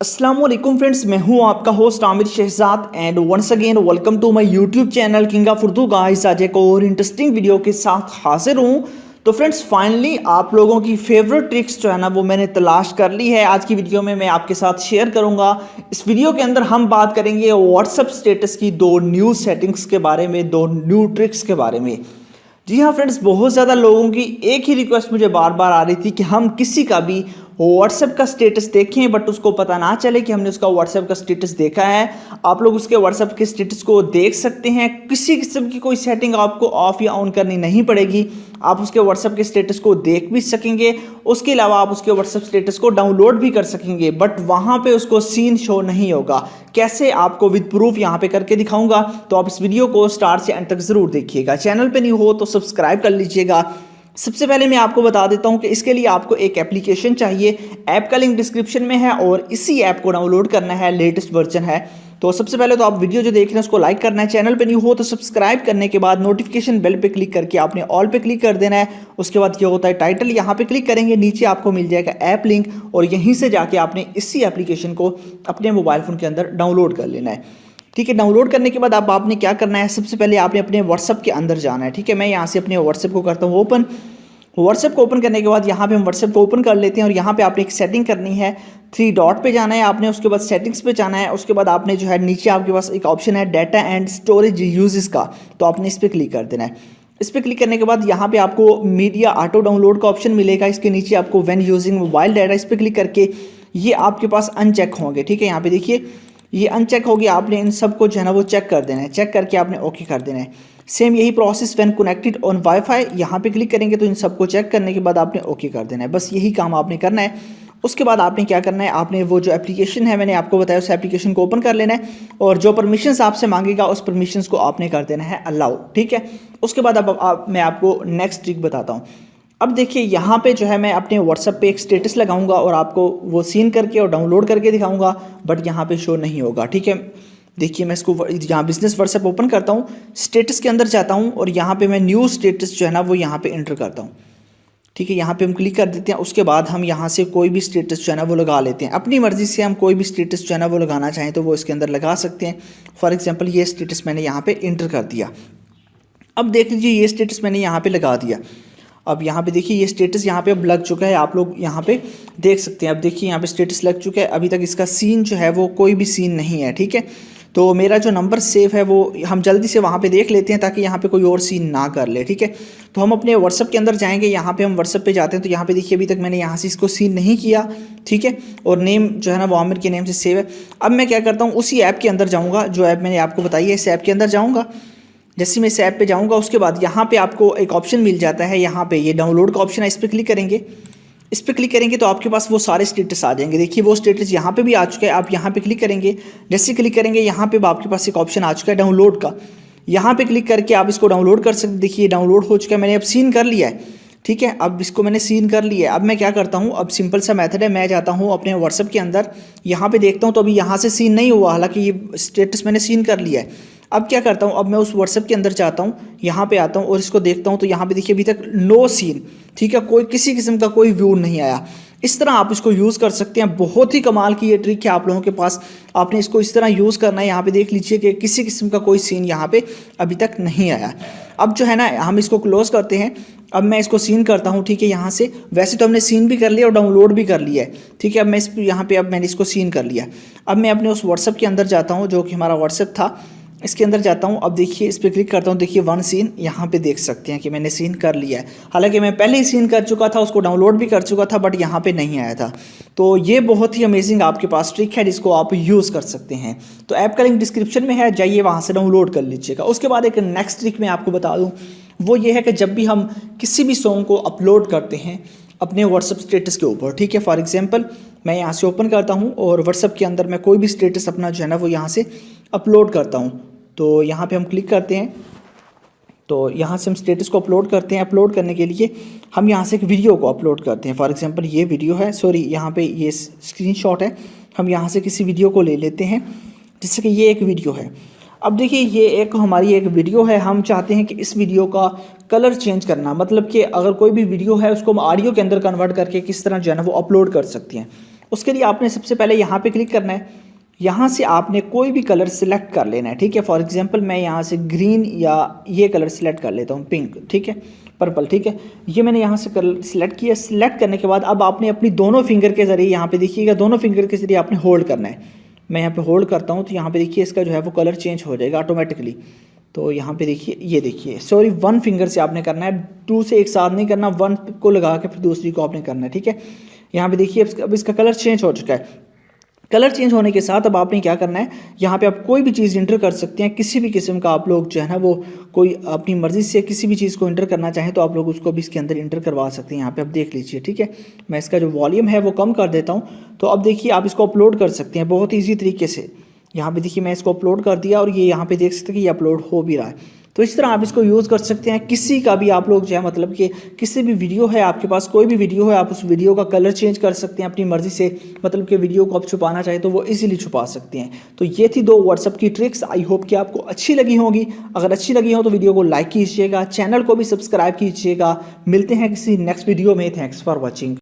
अस्सलाम वालेकुम फ्रेंड्स, मैं हूं आपका host Aamir Shahzad and once again welcome to my YouTube channel king of Urdu. Guys आज एक और इंटरेस्टिंग वीडियो के साथ हाजिर हूं। तो फ्रेंड्स फाइनली आप लोगों की फेवरेट ट्रिक्स जो है ना वो मैंने तलाश कर ली है। आज की वीडियो में मैं आपके साथ शेयर करूंगा। इस वीडियो के अंदर हम बात करेंगे व्हाट्सएप स्टेटस की दो न्यू सेटिंग्स के बारे में, दो न्यू ट्रिक्स के बारे में। जी हाँ फ्रेंड्स, बहुत ज़्यादा लोगों की एक ही रिक्वेस्ट मुझे बार बार आ रही थी कि हम किसी का भी व्हाट्सएप का स्टेटस देखें बट उसको पता ना चले कि हमने उसका व्हाट्सएप का स्टेटस देखा है। आप लोग उसके व्हाट्सएप के स्टेटस को देख सकते हैं। किसी किस्म की कोई सेटिंग आपको ऑफ या ऑन करनी नहीं पड़ेगी। आप उसके व्हाट्सएप के स्टेटस को देख भी सकेंगे। उसके अलावा आप उसके व्हाट्सएप स्टेटस को डाउनलोड भी कर सकेंगे बट वहाँ पे उसको सीन शो नहीं होगा। कैसे, आपको विद प्रूफ यहाँ पे करके दिखाऊंगा। तो आप इस वीडियो को स्टार्ट से एंड तक जरूर देखिएगा। चैनल पे नहीं हो तो सब्सक्राइब कर लीजिएगा। सबसे पहले मैं आपको बता देता हूं कि इसके लिए आपको एक एप्लीकेशन चाहिए। ऐप का लिंक डिस्क्रिप्शन में है और इसी ऐप को डाउनलोड करना है, लेटेस्ट वर्जन है। तो सबसे पहले तो आप वीडियो जो देख रहे हैं उसको लाइक करना है। चैनल पे न्यू हो तो सब्सक्राइब करने के बाद नोटिफिकेशन बेल पे क्लिक करके आपने ऑल पे क्लिक कर देना है। उसके बाद ये होता है टाइटल, यहाँ पे क्लिक करेंगे, नीचे आपको मिल जाएगा ऐप लिंक और यहीं से जाके आपने इसी एप्लीकेशन को अपने मोबाइल फ़ोन के अंदर डाउनलोड कर लेना है। ठीक है, डाउनलोड करने के बाद अब आपने क्या करना है, सबसे पहले आपने अपने व्हाट्सएप के अंदर जाना है। ठीक है, मैं यहाँ से अपने व्हाट्सएप को करता हूँ ओपन। व्हाट्सएप को ओपन करने के बाद यहाँ पे हम व्हाट्सएप को ओपन कर लेते हैं और यहाँ पे आपने एक सेटिंग करनी है। थ्री डॉट पे जाना है आपने, उसके बाद सेटिंग्स पे जाना है। उसके बाद आपने जो है नीचे आपके पास एक ऑप्शन है डाटा एंड स्टोरेज यूजेस का, तो आपने इस पर क्लिक कर देना है। इस पर क्लिक करने के बाद यहाँ पे आपको मीडिया ऑटो डाउनलोड का ऑप्शन मिलेगा। इसके नीचे आपको व्हेन यूजिंग मोबाइल डाटा, इस पर क्लिक करके ये आपके पास अनचेक होंगे। ठीक है, यहाँ पे देखिए ये अनचेक हो गया। आपने इन सबको जो है ना वो चेक कर देना है। चेक करके आपने ओके कर देना है। सेम यही process when connected on wifi, यहाँ पे क्लिक करेंगे तो इन सबको चेक करने के बाद आपने ओके कर देना है। बस यही काम आपने करना है। उसके बाद आपने क्या करना है, आपने वो जो एप्लीकेशन है मैंने आपको बताया उस एप्लीकेशन को ओपन कर लेना है और जो परमिशंस आपसे मांगेगा उस परमिशंस को आपने कर देना है अलाउ। ठीक है, उसके बाद अब मैं आपको नेक्स्ट ट्रिक बताता हूँ। अब देखिए यहाँ पे जो है मैं अपने व्हाट्सएप पे एक स्टेटस लगाऊंगा और आपको वो सीन करके और डाउनलोड करके दिखाऊंगा बट यहाँ पे शो नहीं होगा। ठीक है, देखिए मैं इसको यहाँ बिजनेस व्हाट्सएप ओपन करता हूँ, स्टेटस के अंदर जाता हूँ और यहाँ पे मैं न्यू स्टेटस जो है ना वो यहाँ पे एंटर करता हूँ। ठीक है, यहाँ पे हम क्लिक कर देते हैं। उसके बाद हम यहाँ से कोई भी स्टेटस जो है ना वो लगा लेते हैं। अपनी मर्जी से हम कोई भी स्टेटस जो है ना वो लगाना चाहें तो वो इसके अंदर लगा सकते हैं। फॉर एग्जाम्पल ये स्टेटस मैंने यहाँ पे एंटर कर दिया। अब देख लीजिए ये स्टेटस मैंने यहाँ पे लगा दिया। अब यहाँ पे देखिए ये स्टेटस यहाँ पे अब लग चुका है, आप लोग यहाँ पे देख सकते हैं। अब देखिए यहाँ पे स्टेटस लग चुका है। अभी तक इसका सीन जो है वो कोई भी सीन नहीं है। ठीक है, तो मेरा जो नंबर सेव है वो हम जल्दी से वहाँ पे देख लेते हैं ताकि यहाँ पे कोई और सीन ना कर ले। ठीक है, तो हम अपने व्हाट्सएप के अंदर जाएंगे। यहाँ पे हम व्हाट्सएप पे जाते हैं तो यहाँ पे देखिए अभी तक मैंने यहाँ से इसको सीन नहीं किया। ठीक है, और नेम जो है ना वो आमिर के नेम से सेव है। अब मैं क्या करता हूँ, उसी ऐप के अंदर जाऊँगा जो ऐप मैंने आपको बताई है। इस ऐप के अंदर जाऊँगा। जैसे मैं इस ऐप पे जाऊँगा उसके बाद यहाँ पे आपको एक ऑप्शन मिल जाता है। यहाँ पे ये डाउनलोड का ऑप्शन है, इस पर क्लिक करेंगे। इस पर क्लिक करेंगे तो आपके पास वो सारे स्टेटस आ जाएंगे। देखिए वो स्टेटस यहाँ पे भी आ चुका है। आप यहाँ पे क्लिक करेंगे, जैसे क्लिक करेंगे यहाँ पे आपके पास एक ऑप्शन आ चुका है डाउनलोड का। यहाँ पे क्लिक करके आप इसको डाउनलोड कर सकते। देखिए डाउनलोड हो चुका है, मैंने अब सीन कर लिया है। ठीक है, अब इसको मैंने सीन कर लिया है। अब मैं क्या करता हूँ, अब सिंपल सा मेथड है, मैं जाता हूँ अपने व्हाट्सएप के अंदर, यहाँ पे देखता हूँ तो अभी यहाँ से सीन नहीं हुआ, हालांकि ये स्टेटस मैंने सीन कर लिया है। अब क्या करता हूँ, अब मैं उस व्हाट्सएप के अंदर जाता हूँ, यहाँ पे आता हूँ और इसको देखता हूँ तो यहाँ पे देखिए अभी तक नो सीन। ठीक है, कोई किसी किस्म का कोई व्यू नहीं आया। इस तरह आप इसको यूज़ कर सकते हैं। बहुत ही कमाल की ये ट्रिक है आप लोगों के पास। आपने इसको इस तरह यूज़ करना है। यहाँ पे देख लीजिए कि किसी किस्म का कोई सीन यहाँ पे अभी तक नहीं आया। अब जो है ना हम इसको क्लोज करते हैं। अब मैं इसको सीन करता हूँ। ठीक है, यहाँ से वैसे तो हमने सीन भी कर लिया और डाउनलोड भी कर लिया है। ठीक है, अब मैं यहाँ पे अब मैंने इसको सीन कर लिया। अब मैं अपने उस व्हाट्सएप के अंदर जाता हूँ जो कि हमारा व्हाट्सएप था, इसके अंदर जाता हूँ। अब देखिए इस पर क्लिक करता हूँ, देखिए वन सीन यहाँ पे देख सकते हैं कि मैंने सीन कर लिया है। हालांकि मैं पहले ही सीन कर चुका था, उसको डाउनलोड भी कर चुका था बट यहाँ पे नहीं आया था। तो ये बहुत ही अमेजिंग आपके पास ट्रिक है जिसको आप यूज़ कर सकते हैं। तो ऐप का लिंक डिस्क्रिप्शन में है, जाइए वहाँ से डाउनलोड कर लीजिएगा। उसके बाद एक नेक्स्ट ट्रिक मैं आपको बता दूँ, वो ये है कि जब भी हम किसी भी सॉन्ग को अपलोड करते हैं अपने व्हाट्सएप स्टेटस के ऊपर, ठीक है, फॉर एग्जांपल मैं यहाँ से ओपन करता हूँ और व्हाट्सएप के अंदर मैं कोई भी स्टेटस अपना जो है ना वो यहाँ से अपलोड करता हूँ। तो यहाँ पे हम क्लिक करते हैं तो यहाँ से हम स्टेटस को अपलोड करते हैं। अपलोड करने के लिए हम यहाँ से एक वीडियो को अपलोड करते हैं। फॉर एग्जांपल ये वीडियो है, सॉरी यहाँ पे ये स्क्रीनशॉट है। हम यहाँ से किसी वीडियो को ले लेते हैं, जैसे कि ये एक वीडियो है। अब देखिए ये एक हमारी एक वीडियो है। हम चाहते हैं कि इस वीडियो का कलर चेंज करना, मतलब कि अगर कोई भी वीडियो है उसको हम ऑडियो के अंदर कन्वर्ट करके किस तरह जो है ना वो अपलोड कर सकते हैं। उसके लिए आपने सबसे पहले यहाँ पे क्लिक करना है। यहाँ से आपने कोई भी कलर सिलेक्ट कर लेना है, ठीक है। फॉर एग्जांपल मैं यहाँ से ग्रीन या ये कलर सिलेक्ट कर लेता हूँ, पिंक, ठीक है, पर्पल, ठीक है। ये मैंने यहाँ से कलर सिलेक्ट किया। सिलेक्ट करने के बाद अब आपने अपनी दोनों फिंगर के ज़रिए, यहाँ पे देखिएगा, दोनों फिंगर के ज़रिए आपने होल्ड करना है। मैं यहाँ पे होल्ड करता हूँ तो यहाँ पे देखिए इसका जो है वो कलर चेंज हो जाएगा ऑटोमेटिकली। तो यहाँ पे देखिए, ये देखिए, सॉरी, वन फिंगर से आपने करना है, टू से एक साथ नहीं करना, वन को लगा के फिर दूसरी को आपने करना है, ठीक है। यहाँ पे देखिए अब इसका कलर चेंज हो चुका है। कलर चेंज होने के साथ अब आपने क्या करना है, यहाँ पे आप कोई भी चीज़ इंटर कर सकते हैं, किसी भी किस्म का आप लोग जो है ना वो कोई अपनी मर्ज़ी से किसी भी चीज़ को इंटर करना चाहें तो आप लोग उसको भी इसके अंदर इंटर करवा सकते हैं। यहाँ पे आप देख लीजिए, ठीक है। मैं इसका जो वॉल्यूम है वो कम कर देता हूँ। तो अब देखिए आप इसको अपलोड कर सकते हैं बहुत ईजी तरीके से। यहाँ पे देखिए मैं इसको अपलोड कर दिया और ये यहाँ पे देख सकते हैं कि ये अपलोड हो भी रहा है। तो इस तरह आप इसको यूज़ कर सकते हैं। किसी का भी आप लोग जो है मतलब कि किसी भी वीडियो है आपके पास, कोई भी वीडियो है, आप उस वीडियो का कलर चेंज कर सकते हैं अपनी मर्ज़ी से। मतलब कि वीडियो को आप छुपाना चाहे तो वो इजीली छुपा सकते हैं। तो ये थी 2 व्हाट्सएप की ट्रिक्स। आई होप कि आपको अच्छी लगी होंगी। अगर अच्छी लगी हो तो वीडियो को लाइक कीजिएगा, चैनल को भी सब्सक्राइब कीजिएगा। मिलते हैं किसी नेक्स्ट वीडियो में। Thanks for watching.